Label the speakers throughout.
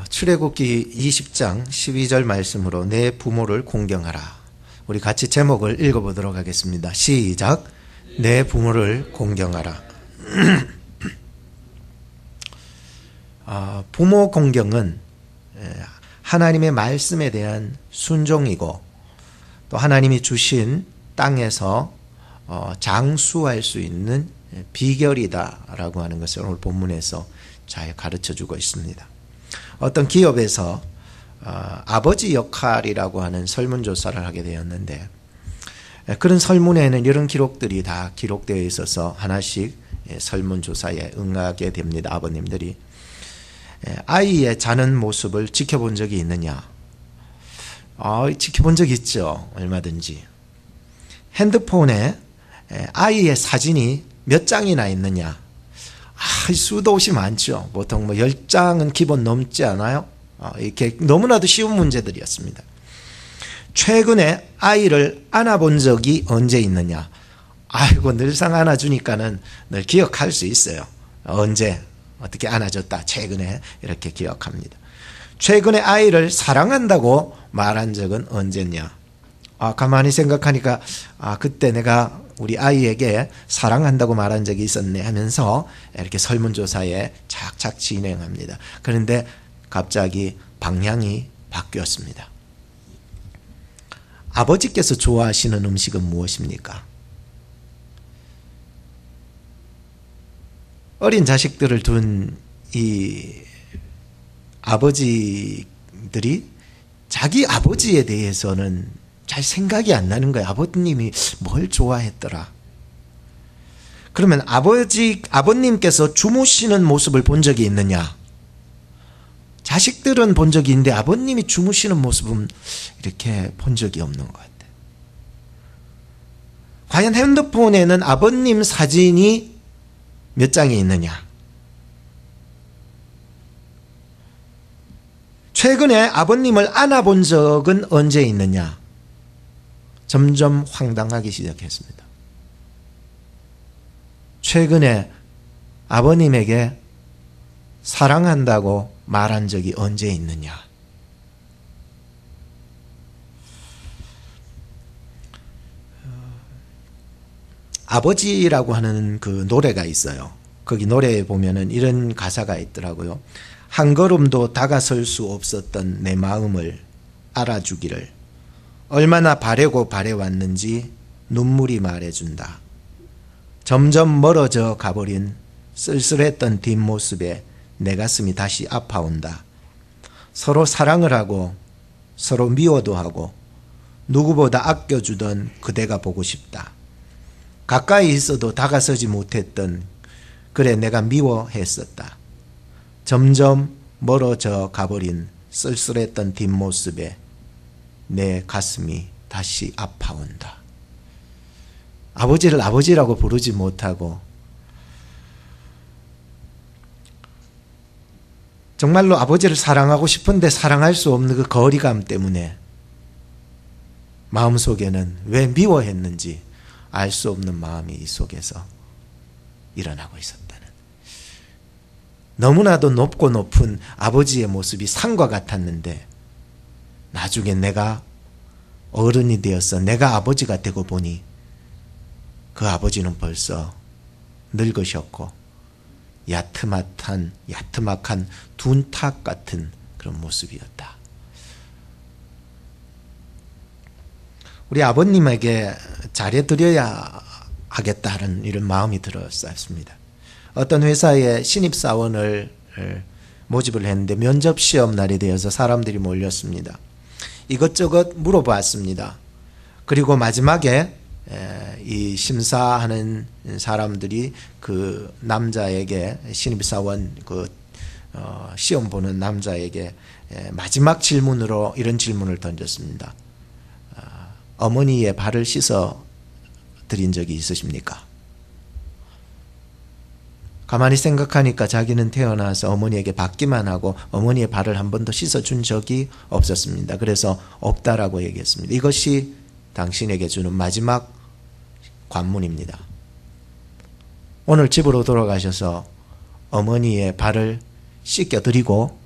Speaker 1: 출애굽기 20장 12절 말씀으로 내 부모를 공경하라. 우리 같이 제목을 읽어보도록 하겠습니다. 시작. 내 부모를 공경하라. 부모 공경은 하나님의 말씀에 대한 순종이고 또 하나님이 주신 땅에서 장수할 수 있는 비결이다라고 하는 것을 오늘 본문에서 잘 가르쳐주고 있습니다. 어떤 기업에서 아버지 역할이라고 하는 설문조사를 하게 되었는데, 그런 설문에는 이런 기록들이 다 기록되어 있어서 하나씩 설문조사에 응하게 됩니다. 아버님들이 아이의 자는 모습을 지켜본 적이 있느냐? 지켜본 적 있죠. 얼마든지. 핸드폰에 아이의 사진이 몇 장이나 있느냐? 수도 없이 많죠. 보통 10장은 기본 넘지 않아요? 이렇게 너무나도 쉬운 문제들이었습니다. 최근에 아이를 안아본 적이 언제 있느냐? 아이고, 늘상 안아주니까는 늘 기억할 수 있어요. 언제 어떻게 안아줬다, 최근에 이렇게 기억합니다. 최근에 아이를 사랑한다고 말한 적은 언제냐? 가만히 생각하니까 그때 내가 우리 아이에게 사랑한다고 말한 적이 있었네 하면서 이렇게 설문조사에 착착 진행합니다. 그런데 갑자기 방향이 바뀌었습니다. 아버지께서 좋아하시는 음식은 무엇입니까? 어린 자식들을 둔 이 아버지들이 자기 아버지에 대해서는 잘 생각이 안 나는 거예요. 아버님이 뭘 좋아했더라. 그러면 아버님께서 주무시는 모습을 본 적이 있느냐? 자식들은 본 적이 있는데 아버님이 주무시는 모습은 이렇게 본 적이 없는 것 같아요. 과연 핸드폰에는 아버님 사진이 몇 장이 있느냐? 최근에 아버님을 안아본 적은 언제 있느냐? 점점 황당하기 시작했습니다. 최근에 아버님에게 사랑한다고 말한 적이 언제 있느냐? 아버지라고 하는 그 노래가 있어요. 거기 노래에 보면은 이런 가사가 있더라고요. 한 걸음도 다가설 수 없었던 내 마음을 알아주기를 얼마나 바라고 바래왔는지 눈물이 말해준다. 점점 멀어져 가버린 쓸쓸했던 뒷모습에 내 가슴이 다시 아파온다. 서로 사랑을 하고 서로 미워도 하고 누구보다 아껴주던 그대가 보고 싶다. 가까이 있어도 다가서지 못했던 그래 내가 미워했었다. 점점 멀어져 가버린 쓸쓸했던 뒷모습에 내 가슴이 다시 아파온다. 아버지를 아버지라고 부르지 못하고 정말로 아버지를 사랑하고 싶은데 사랑할 수 없는 그 거리감 때문에 마음속에는 왜 미워했는지 알 수 없는 마음이 이 속에서 일어나고 있었다는, 너무나도 높고 높은 아버지의 모습이 산과 같았는데 나중에 내가 어른이 되어서 내가 아버지가 되고 보니 그 아버지는 벌써 늙으셨고 야트막한 둔탁 같은 그런 모습이었다. 우리 아버님에게 잘해드려야 하겠다는 이런 마음이 들었습니다. 어떤 회사에 신입사원을 모집을 했는데 면접시험 날이 되어서 사람들이 몰렸습니다. 이것저것 물어봤습니다. 그리고 마지막에 이 심사하는 사람들이 그 남자에게, 신입사원 시험 보는 남자에게 마지막 질문으로 이런 질문을 던졌습니다. 어머니의 발을 씻어 드린 적이 있으십니까? 가만히 생각하니까 자기는 태어나서 어머니에게 받기만 하고 어머니의 발을 한 번도 씻어준 적이 없었습니다. 그래서 없다라고 얘기했습니다. 이것이 당신에게 주는 마지막 관문입니다. 오늘 집으로 돌아가셔서 어머니의 발을 씻겨드리고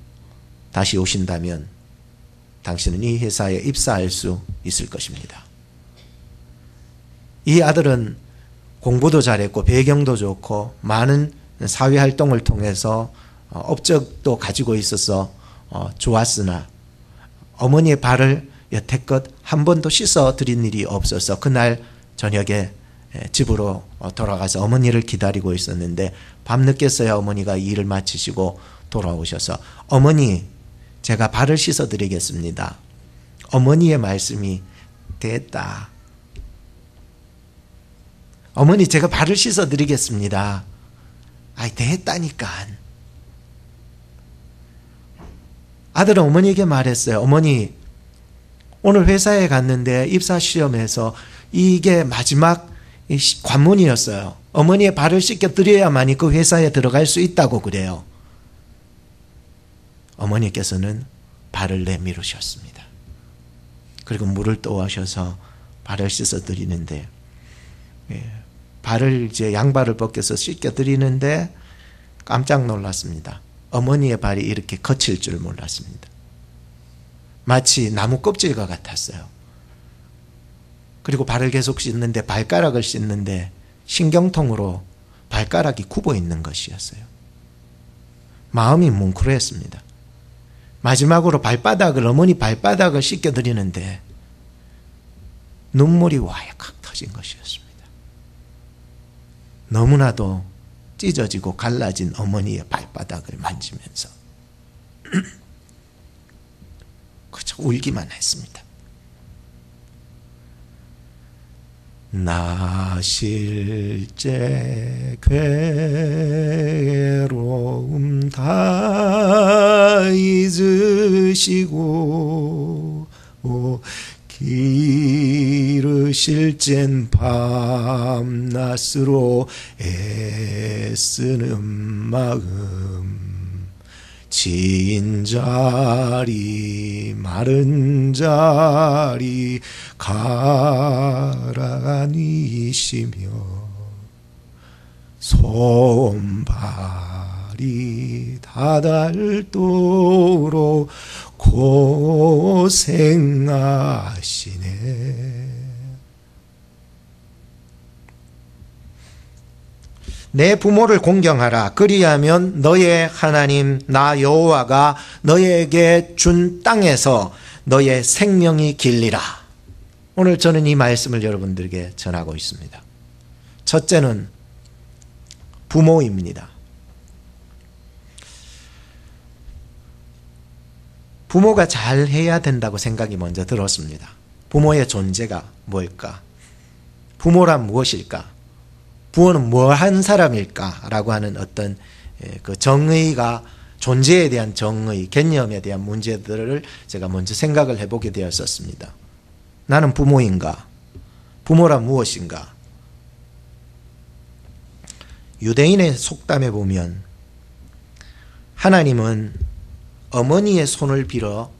Speaker 1: 다시 오신다면 당신은 이 회사에 입사할 수 있을 것입니다. 이 아들은 공부도 잘했고 배경도 좋고 많은 사회활동을 통해서 업적도 가지고 있어서 좋았으나 어머니의 발을 여태껏 한 번도 씻어드린 일이 없어서 그날 저녁에 집으로 돌아가서 어머니를 기다리고 있었는데 밤늦게서야 어머니가 일을 마치시고 돌아오셔서 어머니, 제가 발을 씻어드리겠습니다. 어머니의 말씀이 됐다. 어머니, 제가 발을 씻어드리겠습니다. 아이, 됐다니까. 아들은 어머니에게 말했어요. 어머니, 오늘 회사에 갔는데 입사시험에서 이게 마지막 관문이었어요. 어머니의 발을 씻겨드려야만이 그 회사에 들어갈 수 있다고 그래요. 어머니께서는 발을 내미루셨습니다. 그리고 물을 떠오셔서 발을 씻어드리는데 발을 이제 양발을 벗겨서 씻겨드리는데 깜짝 놀랐습니다. 어머니의 발이 이렇게 거칠 줄 몰랐습니다. 마치 나무 껍질과 같았어요. 그리고 발을 계속 씻는데 발가락을 씻는데 신경통으로 발가락이 굽어 있는 것이었어요. 마음이 뭉클했습니다. 마지막으로 발바닥을, 어머니 발바닥을 씻겨드리는데 눈물이 와약하게 터진 것이었습니다. 너무나도 찢어지고 갈라진 어머니의 발바닥을 만지면서 그저 울기만 했습니다. 나 실제 괴로움 다 잊으시고 기르실젠 밤낮으로 애쓰는 마음 진 자리 마른 자리 가라니시며 손발이 다닳도록 고생하시네. 내 부모를 공경하라. 그리하면 너의 하나님 나 여호와가 너에게 준 땅에서 너의 생명이 길리라. 오늘 저는 이 말씀을 여러분들에게 전하고 있습니다. 첫째는 부모입니다. 부모가 잘해야 된다고 생각이 먼저 들었습니다. 부모의 존재가 뭘까? 부모란 무엇일까? 부모는 뭐한 사람일까? 라고 하는 어떤 그 정의가, 존재에 대한 정의, 개념에 대한 문제들을 제가 먼저 생각을 해보게 되었었습니다. 나는 부모인가? 부모란 무엇인가? 유대인의 속담에 보면 하나님은 어머니의 손을 빌어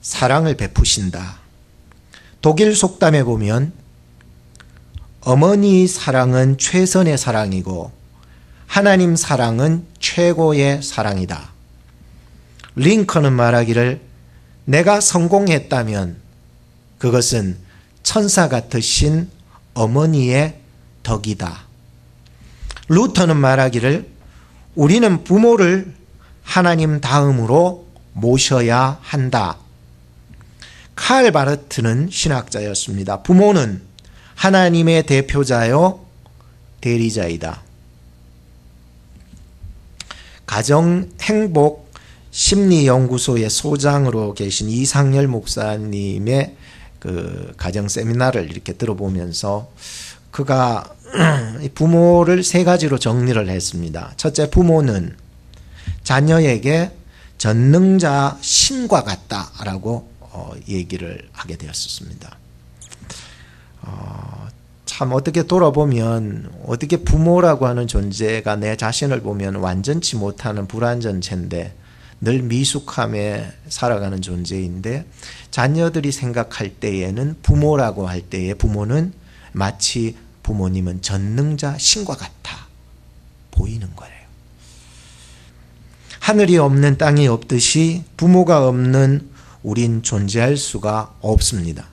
Speaker 1: 사랑을 베푸신다. 독일 속담에 보면 어머니 사랑은 최선의 사랑이고 하나님 사랑은 최고의 사랑이다. 링컨은 말하기를 내가 성공했다면 그것은 천사 같으신 어머니의 덕이다. 루터는 말하기를 우리는 부모를 하나님 다음으로 모셔야 한다. 칼 바르트는 신학자였습니다. 부모는 하나님의 대표자요 대리자이다. 가정행복 심리연구소의 소장으로 계신 이상열 목사님의 그 가정 세미나를 이렇게 들어보면서 그가 부모를 세 가지로 정리를 했습니다. 첫째, 부모는 자녀에게 전능자 신과 같다라고 얘기를 하게 되었습니다. 참 어떻게 돌아보면 어떻게 부모라고 하는 존재가 내 자신을 보면 완전치 못하는 불완전체인데 늘 미숙함에 살아가는 존재인데 자녀들이 생각할 때에는 부모라고 할 때에 부모는 마치 부모님은 전능자 신과 같아 보이는 거예요. 하늘이 없는 땅이 없듯이 부모가 없는 우린 존재할 수가 없습니다.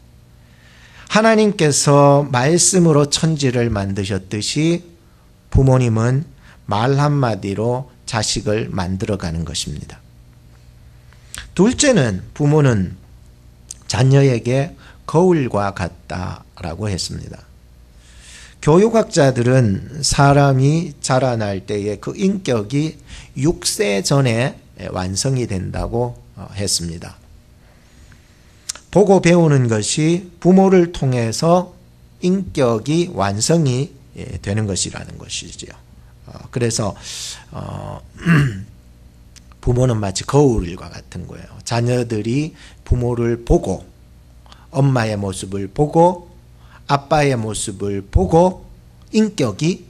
Speaker 1: 하나님께서 말씀으로 천지를 만드셨듯이 부모님은 말 한마디로 자식을 만들어가는 것입니다. 둘째는 부모는 자녀에게 거울과 같다라고 했습니다. 교육학자들은 사람이 자라날 때의 그 인격이 6세 전에 완성이 된다고 했습니다. 보고 배우는 것이 부모를 통해서 인격이 완성이 되는 것이라는 것이죠. 그래서 부모는 마치 거울과 같은 거예요. 자녀들이 부모를 보고 엄마의 모습을 보고 아빠의 모습을 보고 인격이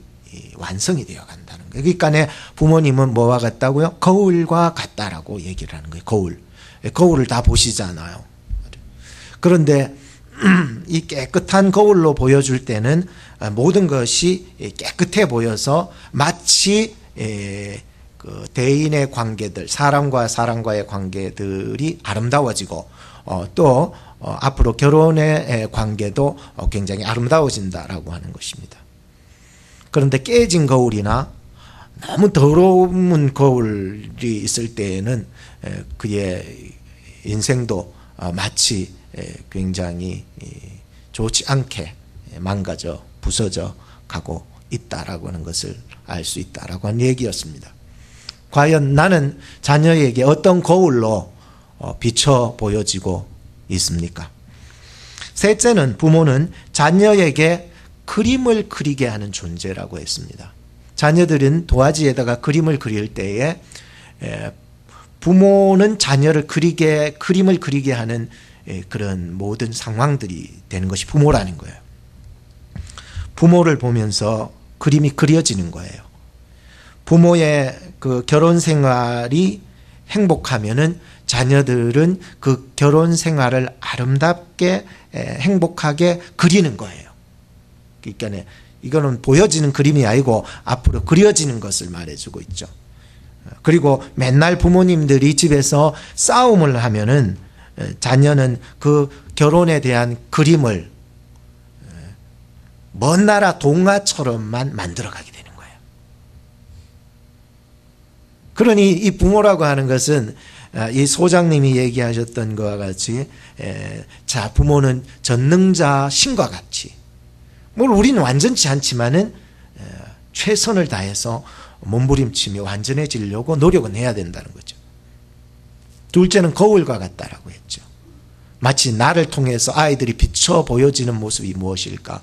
Speaker 1: 완성이 되어 간다는 거예요. 그러니까 부모님은 뭐와 같다고요? 거울과 같다라고 얘기를 하는 거예요. 거울을 다 보시잖아요. 그런데 이 깨끗한 거울로 보여줄 때는 모든 것이 깨끗해 보여서 마치 그 대인의 관계들, 사람과 사람과의 관계들이 아름다워지고 또 앞으로 결혼의 관계도 굉장히 아름다워진다라고 하는 것입니다. 그런데 깨진 거울이나 너무 더러운 거울이 있을 때에는 그의 인생도 마치 굉장히 좋지 않게 망가져 부서져 가고 있다라고 하는 것을 알 수 있다라고 하는 얘기였습니다. 과연 나는 자녀에게 어떤 거울로 비춰 보여지고 있습니까? 셋째는 부모는 자녀에게 그림을 그리게 하는 존재라고 했습니다. 자녀들은 도화지에다가 그림을 그릴 때에 부모는 자녀를 그림을 그리게 하는 그런 모든 상황들이 되는 것이 부모라는 거예요. 부모를 보면서 그림이 그려지는 거예요. 부모의 그 결혼 생활이 행복하면은 자녀들은 그 결혼 생활을 아름답게 행복하게 그리는 거예요. 그러니까 이거는 보여지는 그림이 아니고 앞으로 그려지는 것을 말해주고 있죠. 그리고 맨날 부모님들이 집에서 싸움을 하면은 자녀는 그 결혼에 대한 그림을 먼 나라 동화처럼만 만들어가게 되는 거예요. 그러니 이 부모라고 하는 것은 이 소장님이 얘기하셨던 것과 같이 자 부모는 전능자 신과 같이 물론 우리는 완전치 않지만은 최선을 다해서 몸부림치며 완전해지려고 노력은 해야 된다는 거죠. 둘째는 거울과 같다라고 했죠. 마치 나를 통해서 아이들이 비춰 보여지는 모습이 무엇일까?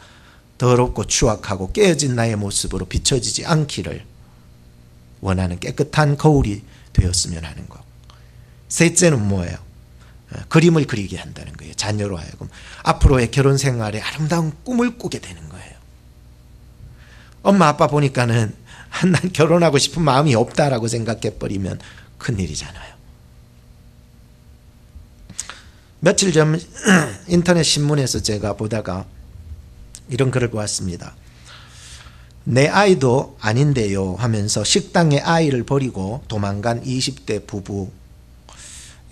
Speaker 1: 더럽고 추악하고 깨어진 나의 모습으로 비춰지지 않기를 원하는 깨끗한 거울이 되었으면 하는 것. 셋째는 뭐예요? 그림을 그리게 한다는 거예요. 자녀로 하여금 앞으로의 결혼 생활에 아름다운 꿈을 꾸게 되는 거예요. 엄마 아빠 보니까는 난 결혼하고 싶은 마음이 없다라고 생각해버리면 큰일이잖아요. 며칠 전 인터넷 신문에서 제가 보다가 이런 글을 보았습니다. 내 아이도 아닌데요 하면서 식당에 아이를 버리고 도망간 20대 부부.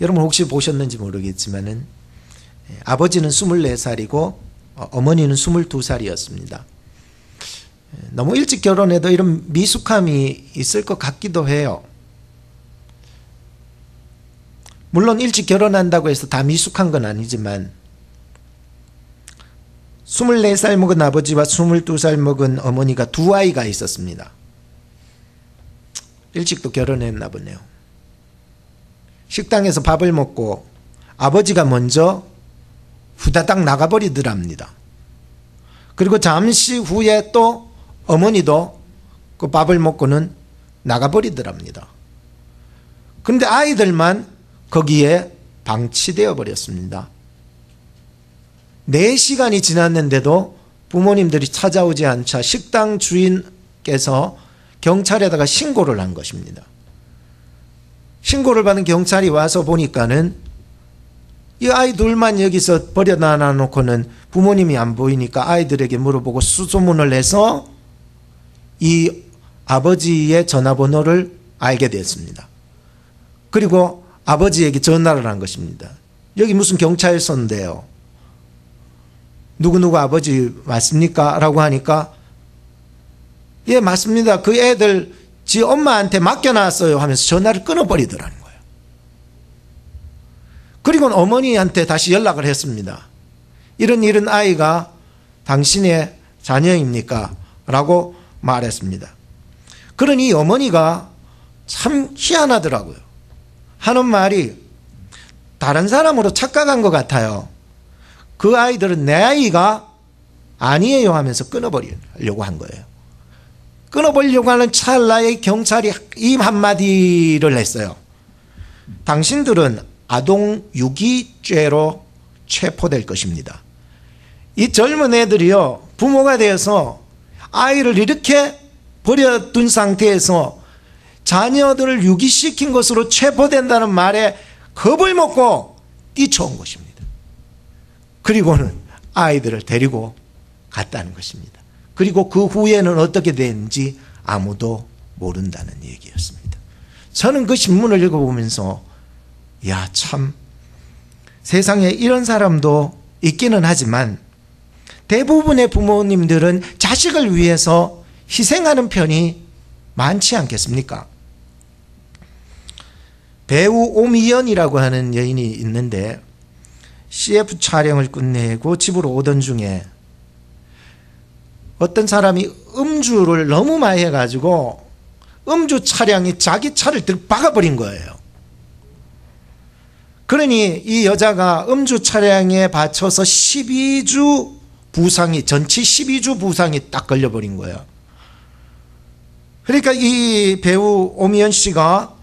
Speaker 1: 여러분 혹시 보셨는지 모르겠지만은 아버지는 24살이고 어머니는 22살이었습니다. 너무 일찍 결혼해도 이런 미숙함이 있을 것 같기도 해요. 물론 일찍 결혼한다고 해서 다 미숙한 건 아니지만 24살 먹은 아버지와 22살 먹은 어머니가 두 아이가 있었습니다. 일찍 또 결혼했나 보네요. 식당에서 밥을 먹고 아버지가 먼저 후다닥 나가버리더랍니다. 그리고 잠시 후에 또 어머니도 그 밥을 먹고는 나가버리더랍니다. 그런데 아이들만 거기에 방치되어 버렸습니다. 4시간이 지났는데도 부모님들이 찾아오지 않자 식당 주인께서 경찰에다가 신고를 한 것입니다. 신고를 받은 경찰이 와서 보니까는 이 아이 둘만 여기서 버려놔 놓고는 부모님이 안 보이니까 아이들에게 물어보고 수소문을 해서 이 아버지의 전화번호를 알게 됐습니다. 그리고 아버지에게 전화를 한 것입니다. 여기 무슨 경찰서인데요. 누구누구 아버지 맞습니까? 라고 하니까 예, 맞습니다. 그 애들 지 엄마한테 맡겨놨어요 하면서 전화를 끊어버리더라는 거예요. 그리고는 어머니한테 다시 연락을 했습니다. 이런 아이가 당신의 자녀입니까? 라고 말했습니다. 그러니 어머니가 참 희한하더라고요. 하는 말이 다른 사람으로 착각한 것 같아요. 그 아이들은 내 아이가 아니에요 하면서 끊어버리려고 한 거예요. 끊어버리려고 하는 찰나에 경찰이 이 한마디를 했어요. 당신들은 아동 유기죄로 체포될 것입니다. 이 젊은 애들이요, 부모가 되어서 아이를 이렇게 버려둔 상태에서 자녀들을 유기시킨 것으로 체포된다는 말에 겁을 먹고 뛰쳐온 것입니다. 그리고는 아이들을 데리고 갔다는 것입니다. 그리고 그 후에는 어떻게 됐는지 아무도 모른다는 얘기였습니다. 저는 그 신문을 읽어보면서 야, 참 세상에 이런 사람도 있기는 하지만 대부분의 부모님들은 자식을 위해서 희생하는 편이 많지 않겠습니까? 배우 오미연이라고 하는 여인이 있는데 CF 촬영을 끝내고 집으로 오던 중에 어떤 사람이 음주를 너무 많이 해가지고 음주 차량이 자기 차를 박아버린 거예요. 그러니 이 여자가 음주 차량에 받쳐서 12주 부상이, 전치 12주 부상이 딱 걸려버린 거예요. 그러니까 이 배우 오미연 씨가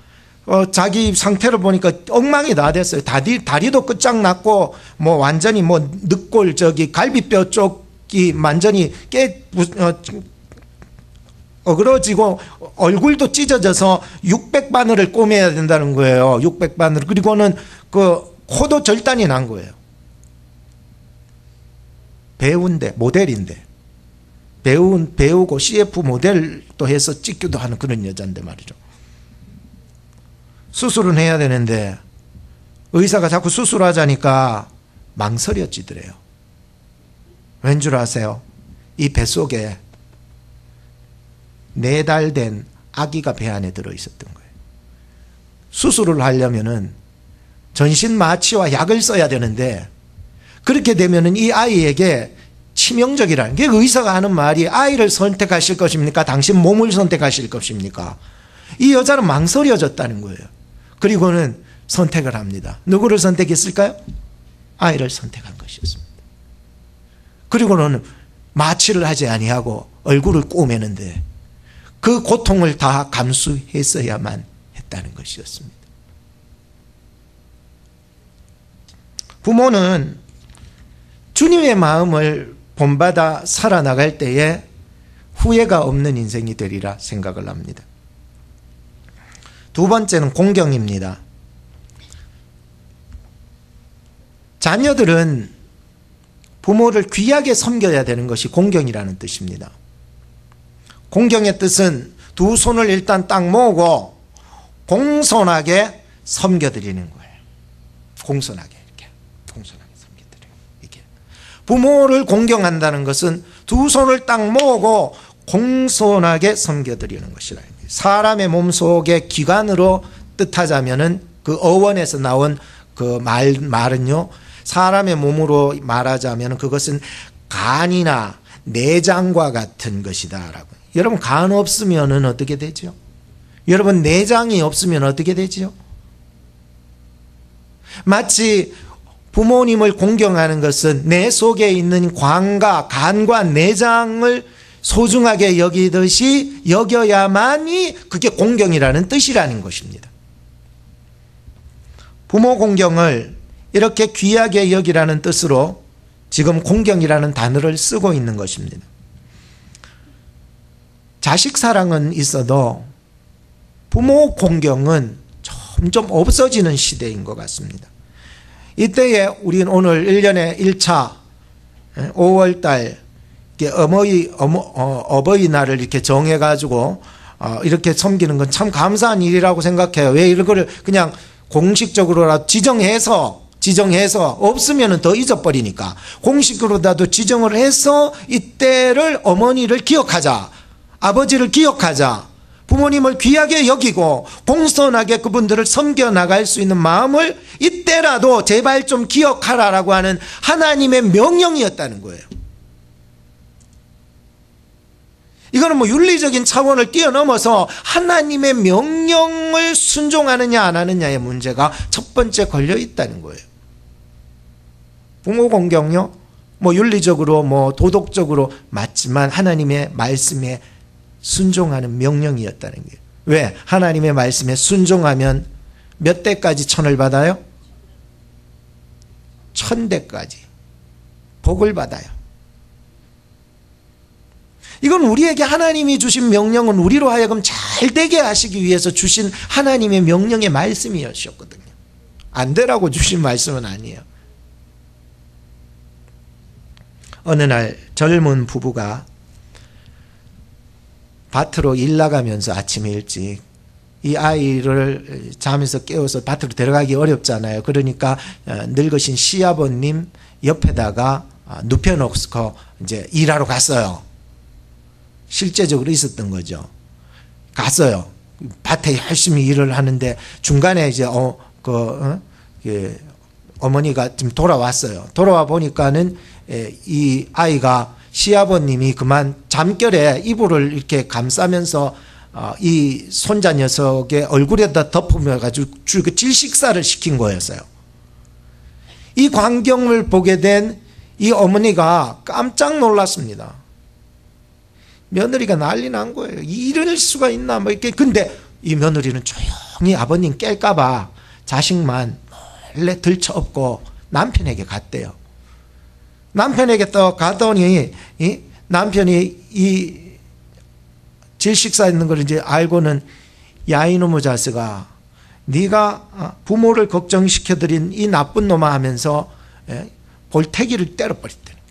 Speaker 1: 자기 상태를 보니까 엉망이 다 됐어요. 다리도 끝장났고 뭐 완전히 뭐 늑골 갈비뼈 쪽이 완전히 어그러지고 얼굴도 찢어져서 600바늘을 꿰매야 된다는 거예요. 600바늘. 그리고는 그 코도 절단이 난 거예요. 배우인데, 모델인데, 배우고 CF 모델도 해서 찍기도 하는 그런 여자인데 말이죠. 수술은 해야 되는데 의사가 자꾸 수술하자니까 망설여지더래요. 왠 줄 아세요? 이 뱃속에 4달 된 아기가 배 안에 들어있었던 거예요. 수술을 하려면은 전신 마취와 약을 써야 되는데 그렇게 되면은 이 아이에게 치명적이라는 게 의사가 하는 말이 아이를 선택하실 것입니까? 당신 몸을 선택하실 것입니까? 이 여자는 망설여졌다는 거예요. 그리고는 선택을 합니다. 누구를 선택했을까요? 아이를 선택한 것이었습니다. 그리고는 마취를 하지 아니하고 얼굴을 꼬매는데 그 고통을 다 감수했어야만 했다는 것이었습니다. 부모는 주님의 마음을 본받아 살아나갈 때에 후회가 없는 인생이 되리라 생각을 합니다. 두 번째는 공경입니다. 자녀들은 부모를 귀하게 섬겨야 되는 것이 공경이라는 뜻입니다. 공경의 뜻은 두 손을 일단 딱 모으고 공손하게 섬겨드리는 거예요. 공손하게 이렇게 공손하게 섬겨드리는 이게 부모를 공경한다는 것은 두 손을 딱 모으고 공손하게 섬겨드리는 것이라. 사람의 몸속의 기관으로 뜻하자면은 그 어원에서 나온 그 말은요, 사람의 몸으로 말하자면 그것은 간이나 내장과 같은 것이다라고. 여러분, 간 없으면은 어떻게 되죠? 여러분, 내장이 없으면 어떻게 되죠? 마치 부모님을 공경하는 것은 내 속에 있는 간과 내장을 소중하게 여기듯이 여겨야만이 그게 공경이라는 뜻이라는 것입니다. 부모 공경을 이렇게 귀하게 여기라는 뜻으로 지금 공경이라는 단어를 쓰고 있는 것입니다. 자식 사랑은 있어도 부모 공경은 점점 없어지는 시대인 것 같습니다. 이때에 우리는 오늘 1년에 1차 5월달 어버이날을 이렇게 정해가지고 이렇게 섬기는 건 참 감사한 일이라고 생각해요. 왜 이걸 그냥 공식적으로라도 지정해서 없으면 더 잊어버리니까 공식으로라도 지정을 해서 이때를 어머니를 기억하자, 아버지를 기억하자, 부모님을 귀하게 여기고 공손하게 그분들을 섬겨나갈 수 있는 마음을 이때라도 제발 좀 기억하라라고 하는 하나님의 명령이었다는 거예요. 이거는 뭐 윤리적인 차원을 뛰어넘어서 하나님의 명령을 순종하느냐 안 하느냐의 문제가 첫 번째 걸려 있다는 거예요. 부모 공경요, 뭐 윤리적으로 뭐 도덕적으로 맞지만 하나님의 말씀에 순종하는 명령이었다는 거예요. 왜? 하나님의 말씀에 순종하면 몇 대까지 천을 받아요? 1000대까지 복을 받아요. 이건 우리에게 하나님이 주신 명령은 우리로 하여금 잘 되게 하시기 위해서 주신 하나님의 명령의 말씀이었거든요. 안 되라고 주신 말씀은 아니에요. 어느 날 젊은 부부가 밭으로 일 나가면서 아침에 일찍 이 아이를 잠에서 깨워서 밭으로 데려가기 어렵잖아요. 그러니까 늙으신 시아버님 옆에다가 눕혀놓고 이제 일하러 갔어요. 실제적으로 있었던 거죠. 갔어요. 밭에 열심히 일을 하는데 중간에 이제 어머니가 좀 돌아왔어요. 돌아와 보니까는 이 아이가 시아버님이 그만 잠결에 이불을 이렇게 감싸면서 이 손자 녀석의 얼굴에다 덮으면가지고 질식사를 시킨 거였어요. 이 광경을 보게 된 이 어머니가 깜짝 놀랐습니다. 며느리가 난리 난 거예요. 이럴 수가 있나 뭐 이렇게. 근데 이 며느리는 조용히 아버님 깰까봐 자식만 몰래 들쳐업고 남편에게 갔대요. 남편에게 또 가더니 이 남편이 이 질식사 있는 걸 이제 알고는 야 이놈의 자식아, 네가 부모를 걱정시켜드린 이 나쁜 놈아 하면서 볼태기를 때려버렸다는 거예요.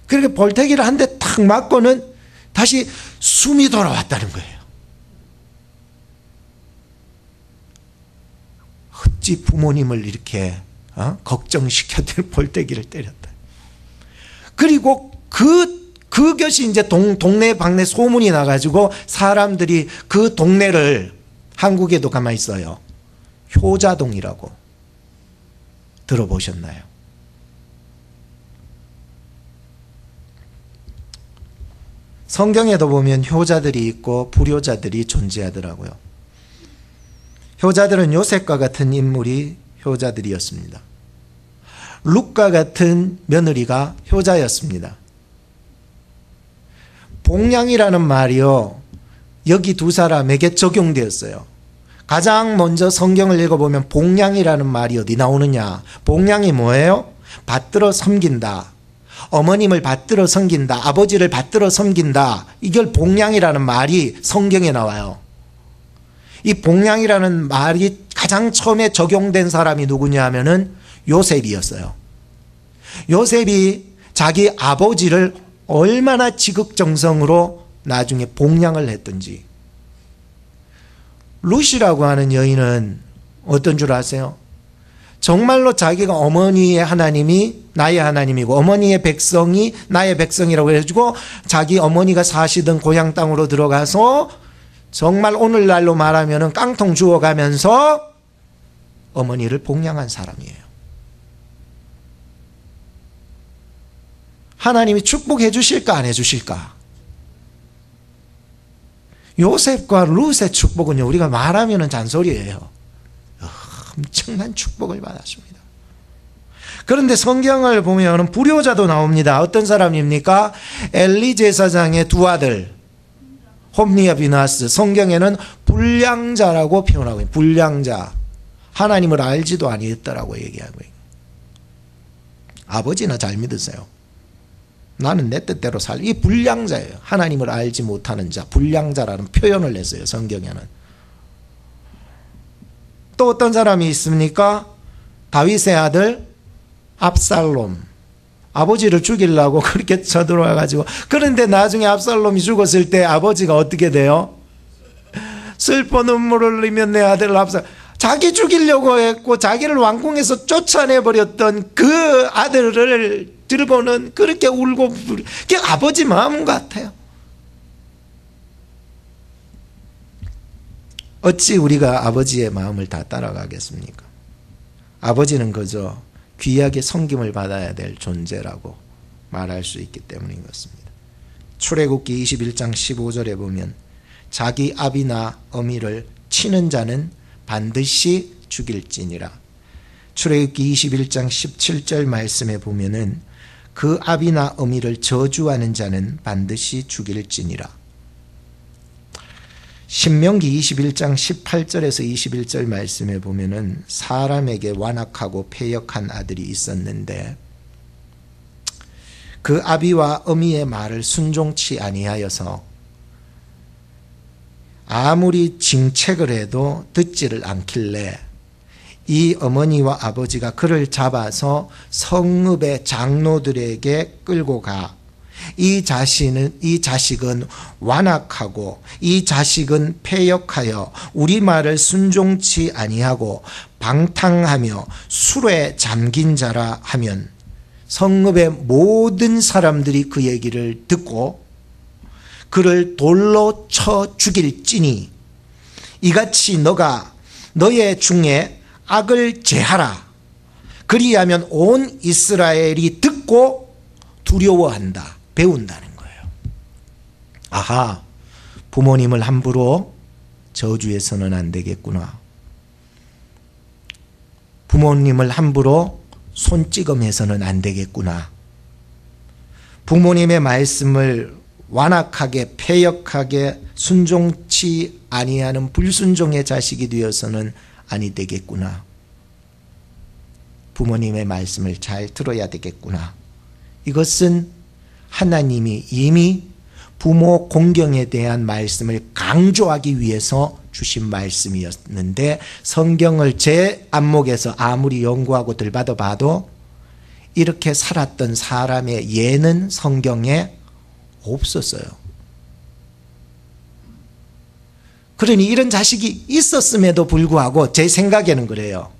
Speaker 1: 그렇게 볼태기를 한 대 탁 맞고는 다시 숨이 돌아왔다는 거예요. 어찌 부모님을 이렇게 걱정시켜드린 볼태기를 때렸다. 그리고 그것이 이제 동네 방네 소문이 나가지고 사람들이 그 동네를, 한국에도 가만히 있어요, 효자동이라고 들어보셨나요? 성경에도 보면 효자들이 있고 불효자들이 존재하더라고요. 효자들은 요셉과 같은 인물이 효자들이었습니다. 룻과 같은 며느리가 효자였습니다. 봉양이라는 말이요, 여기 두 사람에게 적용되었어요. 가장 먼저 성경을 읽어보면 봉양이라는 말이 어디 나오느냐? 봉양이 뭐예요? 받들어 섬긴다. 어머님을 받들어 섬긴다. 아버지를 받들어 섬긴다. 이걸 봉양이라는 말이 성경에 나와요. 이 봉양이라는 말이 가장 처음에 적용된 사람이 누구냐 하면은 요셉이었어요. 요셉이 자기 아버지를 얼마나 지극정성으로 나중에 봉양을 했던지. 룻이라고 하는 여인은 어떤 줄 아세요? 정말로 자기가 어머니의 하나님이 나의 하나님이고 어머니의 백성이 나의 백성이라고 해가지고 자기 어머니가 사시던 고향 땅으로 들어가서 정말 오늘날로 말하면 깡통 주워가면서 어머니를 봉양한 사람이에요. 하나님이 축복해 주실까 안 해주실까? 요셉과 룻의 축복은요, 우리가 말하면 잔소리예요. 엄청난 축복을 받았습니다. 그런데 성경을 보면 불효자도 나옵니다. 어떤 사람입니까? 엘리 제사장의 두 아들 홈니와 비나스. 성경에는 불량자라고 표현하고 있어요. 불량자. 하나님을 알지도 아니했다라고 얘기하고 있어요. 아버지나 잘 믿으세요. 나는 내 뜻대로 이 불량자예요. 하나님을 알지 못하는 자, 불량자라는 표현을 했어요, 성경에는. 또 어떤 사람이 있습니까? 다윗의 아들 압살롬. 아버지를 죽이려고 그렇게 쳐들어와가지고, 그런데 나중에 압살롬이 죽었을 때 아버지가 어떻게 돼요? 슬퍼 눈물을 흘리며 내 아들을 압살. 자기 죽이려고 했고 자기를 왕궁에서 쫓아내버렸던 그 아들을 들고는 그렇게 울고 그게 아버지 마음 같아요. 어찌 우리가 아버지의 마음을 다 따라가겠습니까? 아버지는 그저 귀하게 섬김을 받아야 될 존재라고 말할 수 있기 때문인 것입니다. 출애굽기 21장 15절에 보면 자기 아비나 어미를 치는 자는 반드시 죽일지니라. 출애굽기 21장 17절 말씀에 보면은 그 아비나 어미를 저주하는 자는 반드시 죽일지니라. 신명기 21장 18절에서 21절 말씀에 보면은 사람에게 완악하고 패역한 아들이 있었는데 그 아비와 어미의 말을 순종치 아니하여서 아무리 징책을 해도 듣지를 않길래 이 어머니와 아버지가 그를 잡아서 성읍의 장로들에게 끌고 가. 이 자식은 완악하고 이 자식은 패역하여 우리 말을 순종치 아니하고 방탕하며 술에 잠긴 자라 하면 성읍의 모든 사람들이 그 얘기를 듣고 그를 돌로 쳐 죽일지니 이같이 너가 너의 중에 악을 제하라. 그리하면 온 이스라엘이 듣고 두려워한다. 배운다는 거예요. 아하, 부모님을 함부로 저주해서는 안 되겠구나. 부모님을 함부로 손찌검해서는 안 되겠구나. 부모님의 말씀을 완악하게 패역하게 순종치 아니하는 불순종의 자식이 되어서는 아니 되겠구나. 부모님의 말씀을 잘 들어야 되겠구나. 이것은 하나님이 이미 부모 공경에 대한 말씀을 강조하기 위해서 주신 말씀이었는데 성경을 제 안목에서 아무리 연구하고 들받아 봐도 이렇게 살았던 사람의 예는 성경에 없었어요. 그러니 이런 자식이 있었음에도 불구하고 제 생각에는 그래요.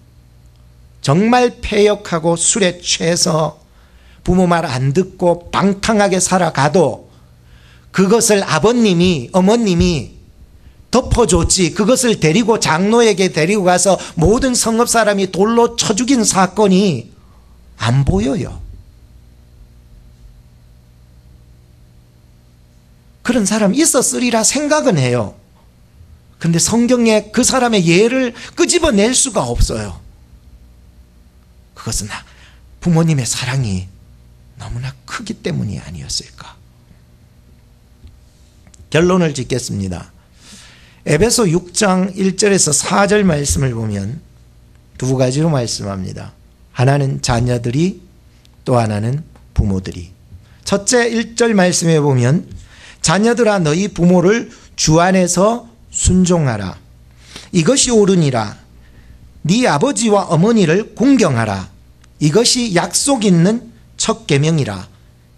Speaker 1: 정말 패역하고 술에 취해서 부모 말 안 듣고 방탕하게 살아가도 그것을 아버님이 어머님이 덮어줬지 그것을 데리고 장로에게 데리고 가서 모든 성읍 사람이 돌로 쳐 죽인 사건이 안 보여요. 그런 사람 있었으리라 생각은 해요. 근데 성경에 그 사람의 예를 끄집어낼 수가 없어요. 그것은 부모님의 사랑이 너무나 크기 때문이 아니었을까. 결론을 짓겠습니다. 에베소 6장 1절에서 4절 말씀을 보면 두 가지로 말씀합니다. 하나는 자녀들이 또 하나는 부모들이. 첫째 1절 말씀에 보면 자녀들아 너희 부모를 주 안에서 순종하라. 이것이 옳으니라. 네 아버지와 어머니를 공경하라. 이것이 약속 있는 첫 계명이라.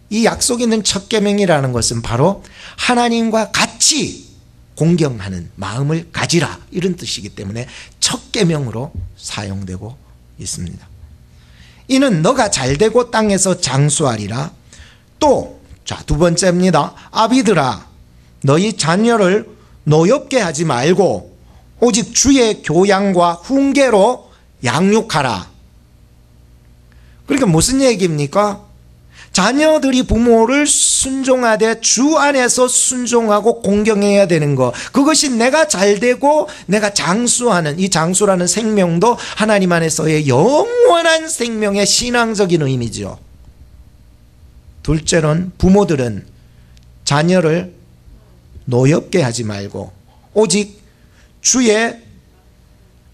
Speaker 1: 이 약속 있는 첫 계명이라는 것은 바로 하나님과 같이 공경하는 마음을 가지라 이런 뜻이기 때문에 첫 계명으로 사용되고 있습니다. 이는 너가 잘되고 땅에서 장수하리라. 또 두 번째입니다. 아비들아 너희 자녀를 노엽게 하지 말고 오직 주의 교양과 훈계로 양육하라. 그러니까 무슨 얘기입니까? 자녀들이 부모를 순종하되 주 안에서 순종하고 공경해야 되는 것, 그것이 내가 잘되고 내가 장수하는, 이 장수라는 생명도 하나님 안에서의 영원한 생명의 신앙적인 의미죠. 둘째로는 부모들은 자녀를 노엽게 하지 말고 오직 주의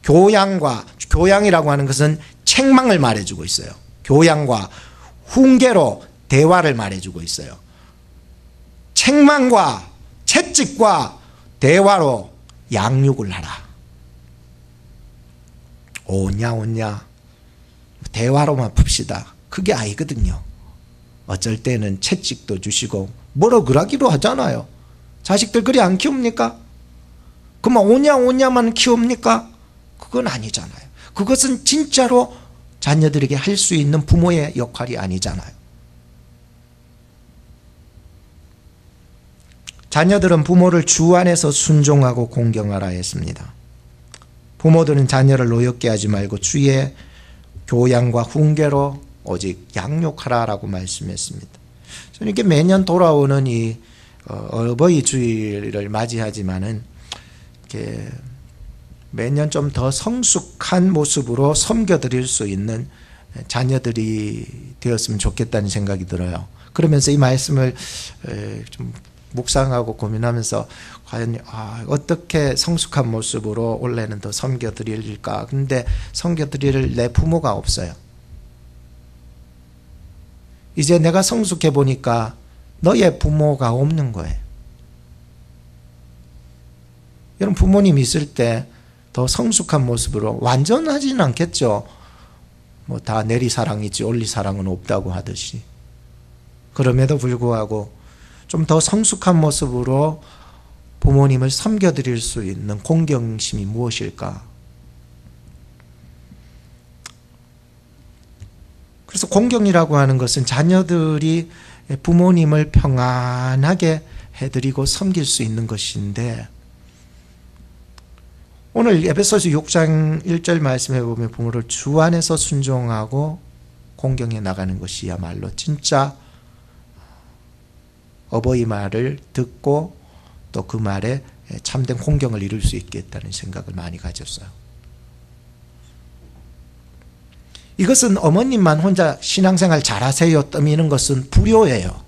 Speaker 1: 교양이라고 하는 것은 책망을 말해주고 있어요. 교양과 훈계로 대화를 말해주고 있어요. 책망과 채찍과 대화로 양육을 하라. 오냐 대화로만 풉시다. 그게 아니거든요. 어쩔 때는 채찍도 주시고 뭐라 그러기도 하잖아요. 자식들 그리 안 키웁니까? 그만 오냐만 키웁니까? 그건 아니잖아요. 그것은 진짜로 자녀들에게 할 수 있는 부모의 역할이 아니잖아요. 자녀들은 부모를 주 안에서 순종하고 공경하라 했습니다. 부모들은 자녀를 노엽게 하지 말고 주의 교양과 훈계로 오직 양육하라라고 말씀했습니다. 저는 이렇게 매년 돌아오는 이 어버이 주일을 맞이하지만은 이렇게 매년 좀 더 성숙한 모습으로 섬겨드릴 수 있는 자녀들이 되었으면 좋겠다는 생각이 들어요. 그러면서 이 말씀을 좀 묵상하고 고민하면서 과연 어떻게 성숙한 모습으로 올해는 더 섬겨드릴까. 근데 섬겨드릴 내 부모가 없어요. 이제 내가 성숙해 보니까 너의 부모가 없는 거예요. 여러분, 부모님 있을 때 더 성숙한 모습으로, 완전하지는 않겠죠. 뭐 다 내리사랑이지 올리사랑은 없다고 하듯이. 그럼에도 불구하고 좀 더 성숙한 모습으로 부모님을 섬겨드릴 수 있는 공경심이 무엇일까? 그래서 공경이라고 하는 것은 자녀들이 부모님을 평안하게 해드리고 섬길 수 있는 것인데, 오늘 에베소서 6장 1절 말씀해 보면 부모를 주 안에서 순종하고 공경해 나가는 것이야말로 진짜 어버이 말을 듣고 또 그 말에 참된 공경을 이룰 수 있겠다는 생각을 많이 가졌어요. 이것은 어머님만 혼자 신앙생활 잘하세요 떠미는 것은 불효예요.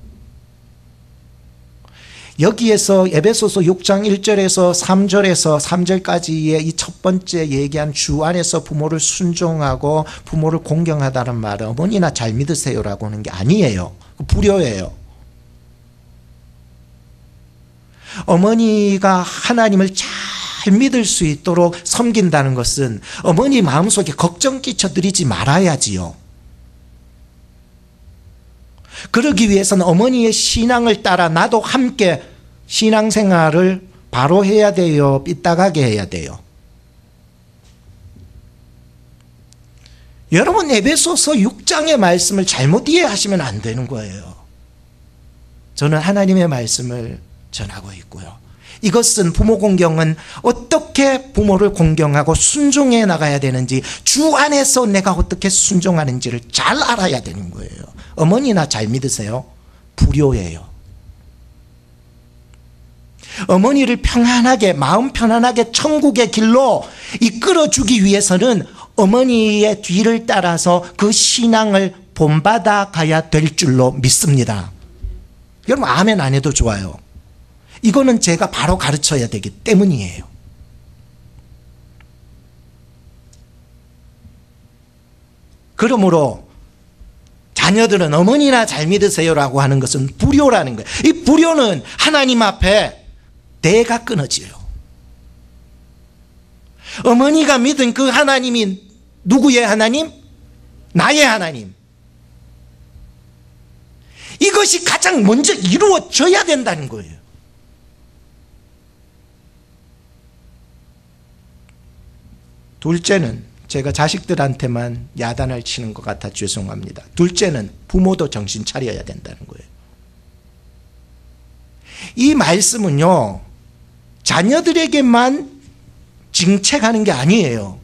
Speaker 1: 여기에서 에베소서 6장 1절에서 3절까지의 이 첫 번째 얘기한 주 안에서 부모를 순종하고 부모를 공경하다는 말은 어머니나 잘 믿으세요라고 하는 게 아니에요. 불효예요. 어머니가 하나님을 잘 믿을 수 있도록 섬긴다는 것은 어머니 마음속에 걱정 끼쳐드리지 말아야지요. 그러기 위해서는 어머니의 신앙을 따라 나도 함께 신앙생활을 바로 해야 돼요? 삐딱하게 해야 돼요? 여러분, 에베소서 6장의 말씀을 잘못 이해하시면 안 되는 거예요. 저는 하나님의 말씀을 전하고 있고요. 이것은 부모 공경은 어떻게 부모를 공경하고 순종해 나가야 되는지, 주 안에서 내가 어떻게 순종하는지를 잘 알아야 되는 거예요. 어머니나 잘 믿으세요? 불효예요. 어머니를 평안하게, 마음 편안하게 천국의 길로 이끌어주기 위해서는 어머니의 뒤를 따라서 그 신앙을 본받아 가야 될 줄로 믿습니다. 여러분, 아멘 안 해도 좋아요. 이거는 제가 바로 가르쳐야 되기 때문이에요. 그러므로 자녀들은 어머니나 잘 믿으세요라고 하는 것은 불효라는 거예요. 이 불효는 하나님 앞에 대가 끊어져요. 어머니가 믿은 그 하나님이 누구의 하나님? 나의 하나님. 이것이 가장 먼저 이루어져야 된다는 거예요. 둘째는, 제가 자식들한테만 야단을 치는 것 같아 죄송합니다. 둘째는 부모도 정신 차려야 된다는 거예요. 이 말씀은요, 자녀들에게만 징책하는 게 아니에요.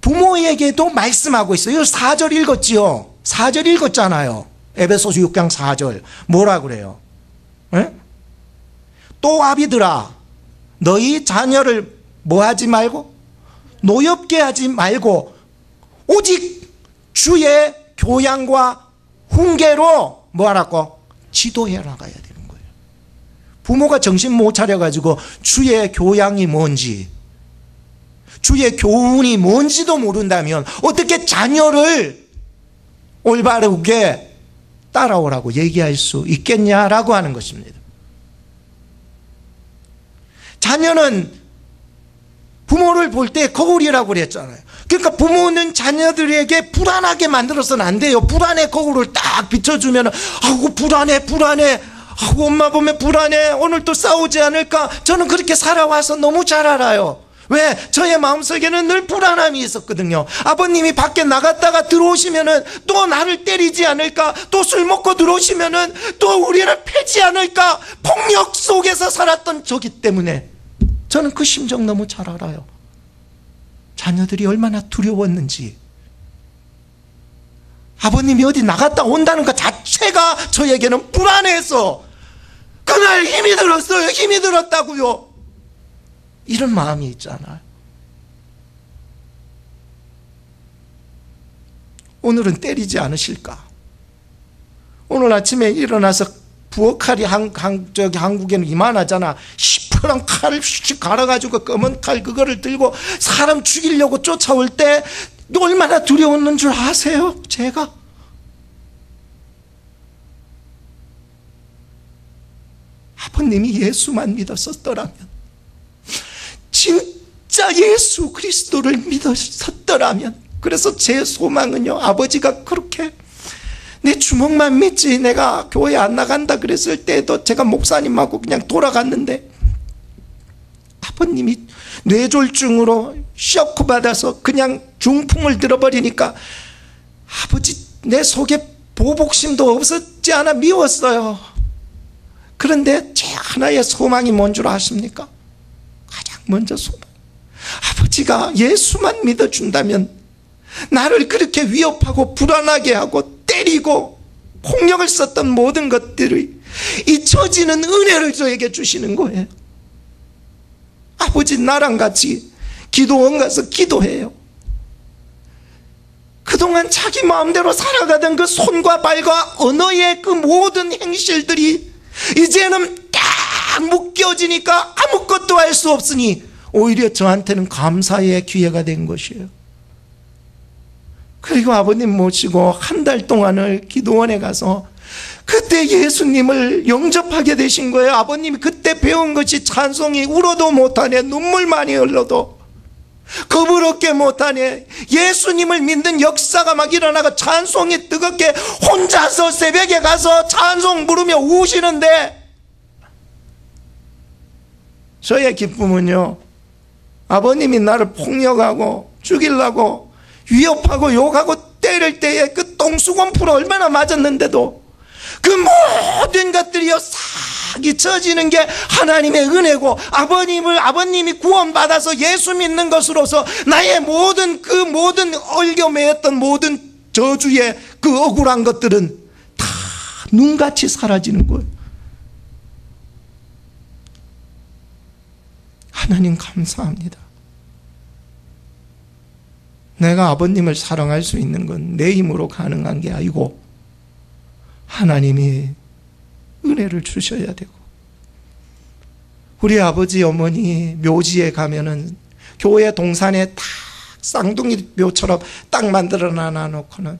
Speaker 1: 부모에게도 말씀하고 있어요. 4절 읽었지요? 4절 읽었잖아요. 에베소서 6장 4절. 뭐라 그래요? 에? 또 아비들아, 너희 자녀를 뭐 하지 말고? 노엽게 하지 말고 오직 주의 교양과 훈계로 뭐 하라고? 지도해 나가야 되는 거예요. 부모가 정신 못 차려가지고 주의 교양이 뭔지, 주의 교훈이 뭔지도 모른다면 어떻게 자녀를 올바르게 따라오라고 얘기할 수 있겠냐라고 하는 것입니다. 자녀는 부모를 볼 때 거울이라고 그랬잖아요. 그러니까 부모는 자녀들에게 불안하게 만들어서는 안 돼요. 불안의 거울을 딱 비춰주면 아이고 불안해. 엄마 보면 불안해. 오늘 또 싸우지 않을까? 저는 그렇게 살아와서 너무 잘 알아요. 왜? 저의 마음속에는 늘 불안함이 있었거든요. 아버님이 밖에 나갔다가 들어오시면은 또 나를 때리지 않을까? 또 술 먹고 들어오시면은 또 우리를 패지 않을까? 폭력 속에서 살았던 저기 때문에 저는 그 심정 너무 잘 알아요. 자녀들이 얼마나 두려웠는지. 아버님이 어디 나갔다 온다는 것 자체가 저에게는 불안해서 그날 힘이 들었어요. 힘이 들었다고요. 이런 마음이 있잖아요. 오늘은 때리지 않으실까? 오늘 아침에 일어나서 부엌칼이 한국에는 이만하잖아. 시퍼런 칼을 휙 갈아가지고 검은 칼 그거를 들고 사람 죽이려고 쫓아올 때 얼마나 두려웠는 줄 아세요? 제가 아버님이 예수만 믿었었더라면, 진짜 예수 그리스도를 믿었었더라면, 그래서 제 소망은요, 아버지가 그렇게 내 주먹만 믿지 내가 교회 안 나간다 그랬을 때도 제가 목사님하고 그냥 돌아갔는데 아버님이 뇌졸중으로 쇼크 받아서 그냥 중풍을 들어버리니까 아버지 내 속에 보복심도 없었지 않아 미웠어요. 그런데 제 하나의 소망이 뭔 줄 아십니까? 가장 먼저 소망, 아버지가 예수만 믿어준다면 나를 그렇게 위협하고 불안하게 하고 때리고 폭력을 썼던 모든 것들이 잊혀지는 은혜를 저에게 주시는 거예요. 아버지 나랑 같이 기도원 가서 기도해요. 그동안 자기 마음대로 살아가던 그 손과 발과 언어의 그 모든 행실들이 이제는 딱 묶여지니까 아무것도 할 수 없으니 오히려 저한테는 감사의 기회가 된 것이에요. 그리고 아버님 모시고 한 달 동안을 기도원에 가서 그때 예수님을 영접하게 되신 거예요. 아버님이 그때 배운 것이 찬송이 울어도 못하네, 눈물 많이 흘러도 거부럽게 못하네, 예수님을 믿는 역사가 막 일어나고 찬송이 뜨겁게 혼자서 새벽에 가서 찬송 부르며 우시는데, 저의 기쁨은요, 아버님이 나를 폭력하고 죽이려고 위협하고 욕하고 때릴 때에 그 똥수건 풀어 얼마나 맞았는데도 그 모든 것들이요 싹 잊혀지는 게 하나님의 은혜고, 아버님이 구원받아서 예수 믿는 것으로서 나의 모든 그 모든 얽혀매였던 모든 저주의 그 억울한 것들은 다 눈같이 사라지는 거예요. 하나님 감사합니다. 내가 아버님을 사랑할 수 있는 건 내 힘으로 가능한 게 아니고 하나님이 은혜를 주셔야 되고, 우리 아버지 어머니 묘지에 가면은 교회 동산에 딱 쌍둥이 묘처럼 딱 만들어 놔놓고는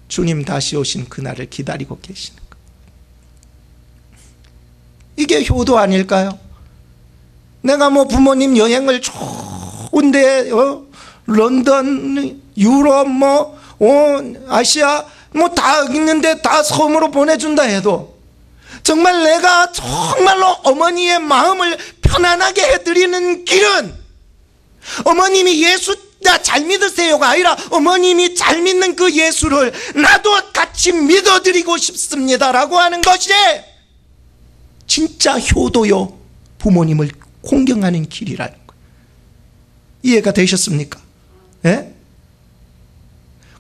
Speaker 1: 주님 다시 오신 그날을 기다리고 계시는 거예요. 이게 효도 아닐까요? 내가 뭐 부모님 여행을 좋은데 런던, 유럽, 아시아 다 있는데 다 섬으로 보내준다 해도 정말 내가 정말로 어머니의 마음을 편안하게 해드리는 길은 어머님이 예수 잘 믿으세요가 아니라 어머님이 잘 믿는 그 예수를 나도 같이 믿어드리고 싶습니다라고 하는 것이 진짜 효도요, 부모님을 공경하는 길이라는 거예요. 이해가 되셨습니까? 예?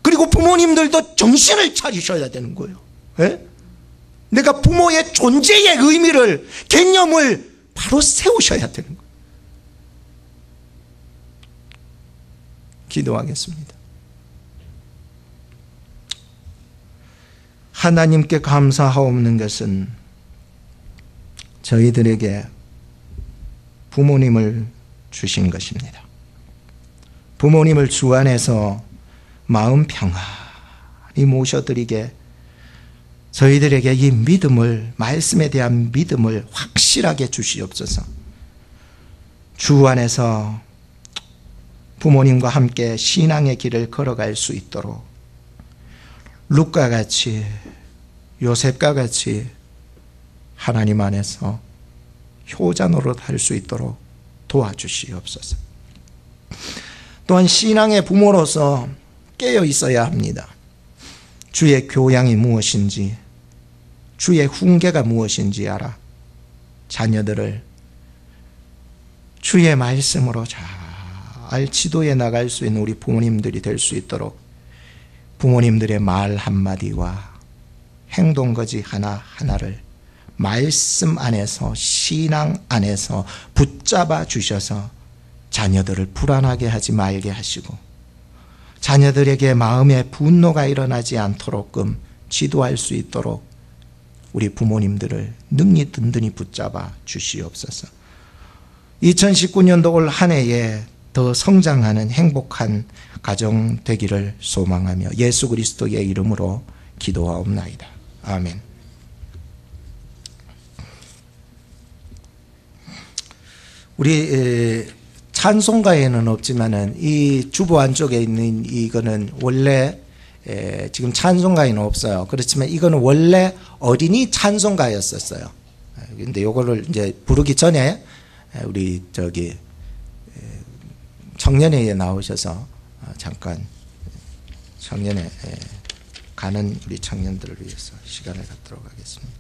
Speaker 1: 그리고 부모님들도 정신을 차리셔야 되는 거예요. 예? 내가 부모의 존재의 의미를, 개념을 바로 세우셔야 되는 거예요. 기도하겠습니다. 하나님께 감사하옵는 것은 저희들에게 부모님을 주신 것입니다. 부모님을 주 안에서 마음 평안히 모셔드리게 저희들에게 이 믿음을, 말씀에 대한 믿음을 확실하게 주시옵소서. 주 안에서 부모님과 함께 신앙의 길을 걸어갈 수 있도록 룻과 같이, 요셉과 같이 하나님 안에서 효자 노릇할 수 있도록 도와주시옵소서. 또한 신앙의 부모로서 깨어 있어야 합니다. 주의 교양이 무엇인지, 주의 훈계가 무엇인지 알아 자녀들을 주의 말씀으로 잘 지도해 나갈 수 있는 우리 부모님들이 될 수 있도록 부모님들의 말 한마디와 행동거지 하나하나를 말씀 안에서, 신앙 안에서 붙잡아 주셔서 자녀들을 불안하게 하지 말게 하시고 자녀들에게 마음의 분노가 일어나지 않도록끔 지도할 수 있도록 우리 부모님들을 능히 든든히 붙잡아 주시옵소서. 2019년도 올 한 해에 더 성장하는 행복한 가정 되기를 소망하며 예수 그리스도의 이름으로 기도하옵나이다. 아멘. 우리 찬송가에는 없지만은 이 주보 안쪽에 있는 이거는 원래 지금 찬송가에는 없어요. 그렇지만 이거는 원래 어린이 찬송가였었어요. 근데 요거를 이제 부르기 전에 우리 청년회에 나오셔서 잠깐 청년회 가는 우리 청년들을 위해서 시간을 갖도록 하겠습니다.